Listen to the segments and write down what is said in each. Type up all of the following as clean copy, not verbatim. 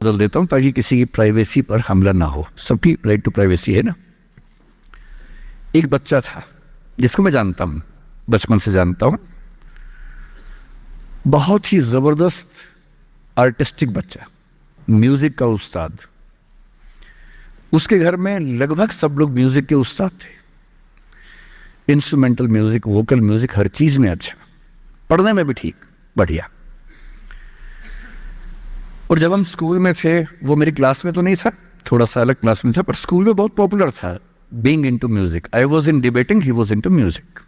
बदल देता हूँ ताकि किसी की प्राइवेसी पर हमला ना हो। सबकी राइट टू प्राइवेसी है ना। एक बच्चा था जिसको मैं जानता हूँ, बचपन से जानता हूँ, बहुत ही जबरदस्त आर्टिस्टिक बच्चा, म्यूजिक का उस्ताद। उसके घर में लगभग सब लोग म्यूजिक के उस्ताद थे, इंस्ट्रूमेंटल म्यूजिक, वोकल म्यूजिक, हर चीज में अच्छा, पढ़ने में भी ठीक, बढ़िया। और जब हम स्कूल में थे, वो मेरी क्लास में तो नहीं था, थोड़ा सा अलग क्लास में था, पर स्कूल में बहुत पॉपुलर था, being into music. I was in debating, he was into music.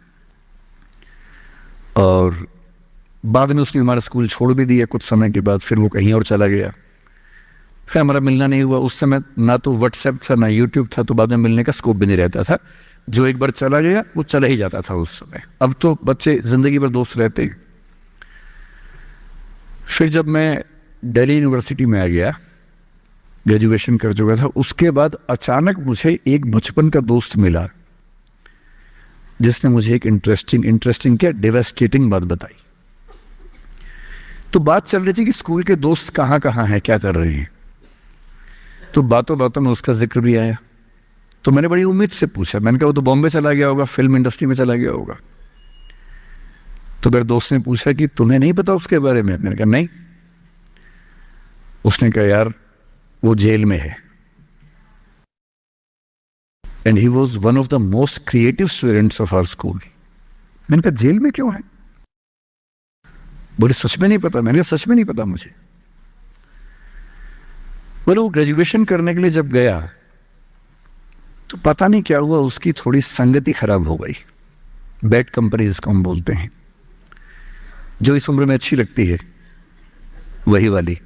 और बाद में उसने हमारा स्कूल छोड़ भी दिया कुछ समय के बाद, फिर वो कहीं और चला गया, फिर हमारा मिलना नहीं हुआ। उस समय ना तो व्हाट्सएप था ना यूट्यूब था, तो बाद में मिलने का स्कोप भी नहीं रहता था। जो एक बार चला गया वो चला ही जाता था उस समय। अब तो बच्चे जिंदगी भर दोस्त रहते हैं। फिर जब मैं दिल्ली यूनिवर्सिटी में आ गया, ग्रेजुएशन कर चुका था, उसके बाद अचानक मुझे एक बचपन का दोस्त मिला जिसने मुझे एक इंटरेस्टिंग क्या डेवास्टेटिंग बात बताई। तो बात चल रही थी कि स्कूल के दोस्त कहाँ कहाँ हैं, क्या कर रहे हैं, तो बातों बातों में उसका जिक्र भी आया। तो मैंने बड़ी उम्मीद से पूछा, मैंने कहा वो तो बॉम्बे चला गया होगा, फिल्म इंडस्ट्री में चला गया होगा। तो मेरे दोस्त ने पूछा कि तुम्हें नहीं पता उसके बारे में? मैंने कहा नहीं। उसने कहा यार वो जेल में है, and he was one of the most creative students of our school. मैंने कहा जेल में क्यों है? बोले सच में नहीं पता। मैंने कहा सच में नहीं पता मुझे। बोले वो ग्रेजुएशन करने के लिए जब गया तो पता नहीं क्या हुआ, उसकी थोड़ी संगति खराब हो गई। बैड कंपनी जिसको हम बोलते हैं, जो इस उम्र में अच्छी लगती है, वही वाली।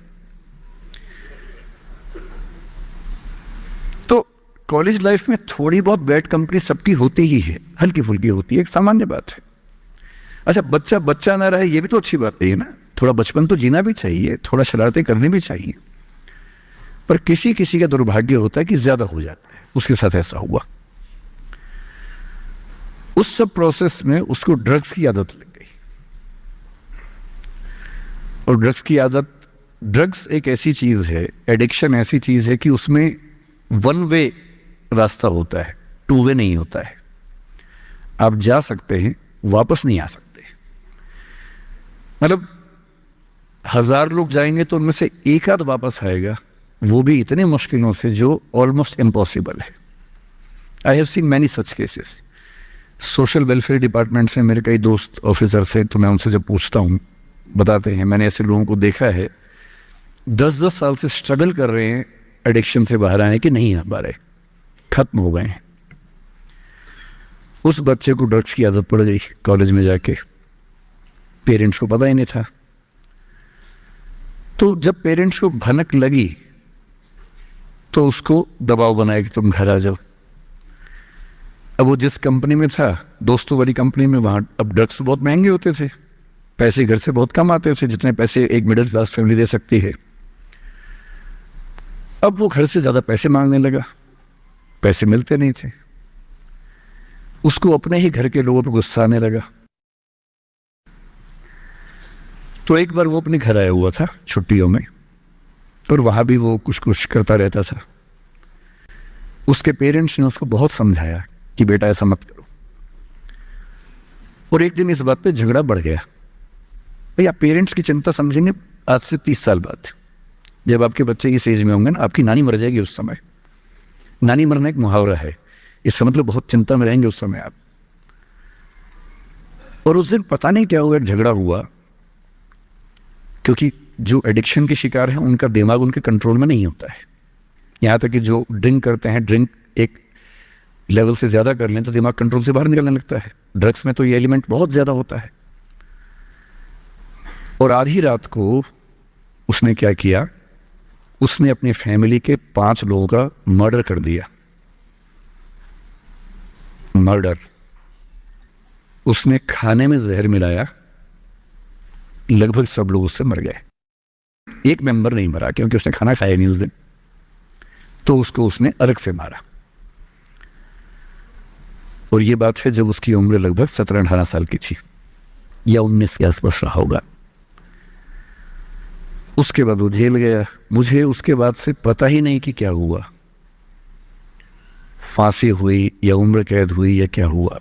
तो कॉलेज लाइफ में थोड़ी बहुत बैड कंपनी सबकी होती ही है, हल्की फुल्की होती है, एक सामान्य बात है। अच्छा, बच्चा बच्चा ना रहे ये भी तो अच्छी बात है ना, थोड़ा बचपन तो जीना भी चाहिए, थोड़ा शरारतें करनी भी चाहिए। पर किसी किसी का दुर्भाग्य होता है कि ज्यादा हो जाता है, उसके साथ ऐसा हुआ। उस सब प्रोसेस में उसको ड्रग्स की आदत लग गई। और ड्रग्स एक ऐसी चीज है, एडिक्शन ऐसी चीज है कि उसमें वन वे रास्ता होता है, टू वे नहीं होता है। आप जा सकते हैं, वापस नहीं आ सकते। मतलब 1000 लोग जाएंगे तो उनमें से एक आध वापस आएगा, वो भी इतने मुश्किलों से जो ऑलमोस्ट इम्पॉसिबल है। I have seen many such cases. Social welfare department में मेरे कई दोस्त ऑफिसर थे, तो मैं उनसे जब पूछता हूँ बताते हैं, मैंने ऐसे लोगों को देखा है 10-10 साल से स्ट्रगल कर रहे हैं एडिक्शन से बाहर आए कि नहीं आ पा रहे, खत्म हो गए हैं। उस बच्चे को ड्रग्स की आदत पड़ गई कॉलेज में जाके, पेरेंट्स को पता ही नहीं था। तो जब पेरेंट्स को भनक लगी तो उसको दबाव बनाया कि तुम घर आ जाओ। अब वो जिस कंपनी में था, दोस्तों वाली कंपनी में, वहां अब ड्रग्स बहुत महंगे होते थे, पैसे घर से बहुत कम आते थे, जितने पैसे एक मिडिल क्लास फैमिली दे सकती है। अब वो घर से ज्यादा पैसे मांगने लगा, पैसे मिलते नहीं थे। उसको अपने ही घर के लोगों पर गुस्सा आने लगा। तो एक बार वो अपने घर आया हुआ था छुट्टियों में, और वहां भी वो कुछ कुछ करता रहता था। उसके पेरेंट्स ने उसको बहुत समझाया कि बेटा ऐसा मत करो। और एक दिन इस बात पे झगड़ा बढ़ गया। भैया पेरेंट्स की चिंता समझेंगे आज से 30 साल बाद, जब आपके बच्चे इस एज में होंगे ना, आपकी नानी मर जाएगी उस समय। नानी मरना एक मुहावरा है, इसका मतलब बहुत चिंता में रहेंगे उस समय आप। और उस दिन पता नहीं क्या हुआ, झगड़ा हुआ, क्योंकि जो एडिक्शन के शिकार हैं उनका दिमाग उनके कंट्रोल में नहीं होता है। यहाँ तक कि जो ड्रिंक करते हैं, ड्रिंक एक लेवल से ज्यादा कर लें तो दिमाग कंट्रोल से बाहर निकलने लगता है। ड्रग्स में तो ये एलिमेंट बहुत ज्यादा होता है। और आधी रात को उसने क्या किया, उसने अपनी फैमिली के 5 लोगों का मर्डर कर दिया। मर्डर। उसने खाने में जहर मिलाया, लगभग सब लोग उससे मर गए। एक मेंबर नहीं मरा क्योंकि उसने खाना खाया नहीं उस दिन, तो उसको उसने अलग से मारा। और ये बात है जब उसकी उम्र लगभग 17-18 साल की थी, या 19 के आसपास रहा होगा। उसके बाद वो जेल गया। मुझे उसके बाद से पता ही नहीं कि क्या हुआ, फांसी हुई या उम्र कैद हुई या क्या हुआ,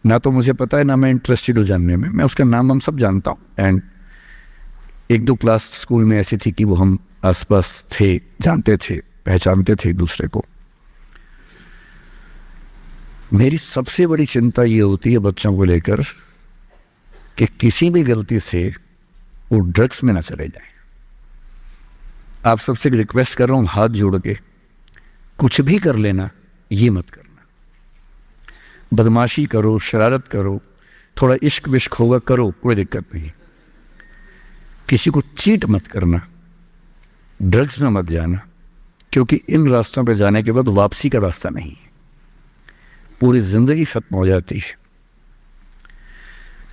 ना तो मुझे पता है ना मैं इंटरेस्टेड हूँ जानने में। मैं उसका नाम हम सब जानता हूँ, एंड एक दो क्लास स्कूल में ऐसी थी कि वो हम आसपास थे, जानते थे, पहचानते थे एक दूसरे को। मेरी सबसे बड़ी चिंता ये होती है बच्चों को लेकर कि किसी भी गलती से वो ड्रग्स में ना चले जाएं। आप सबसे रिक्वेस्ट कर रहा हूं हाथ जोड़ के, कुछ भी कर लेना, ये मत करना। बदमाशी करो, शरारत करो, थोड़ा इश्क विश्क होगा करो, कोई दिक्कत नहीं। किसी को चीट मत करना, ड्रग्स में मत जाना, क्योंकि इन रास्तों पे जाने के बाद वापसी का रास्ता नहीं है, पूरी जिंदगी खत्म हो जाती है।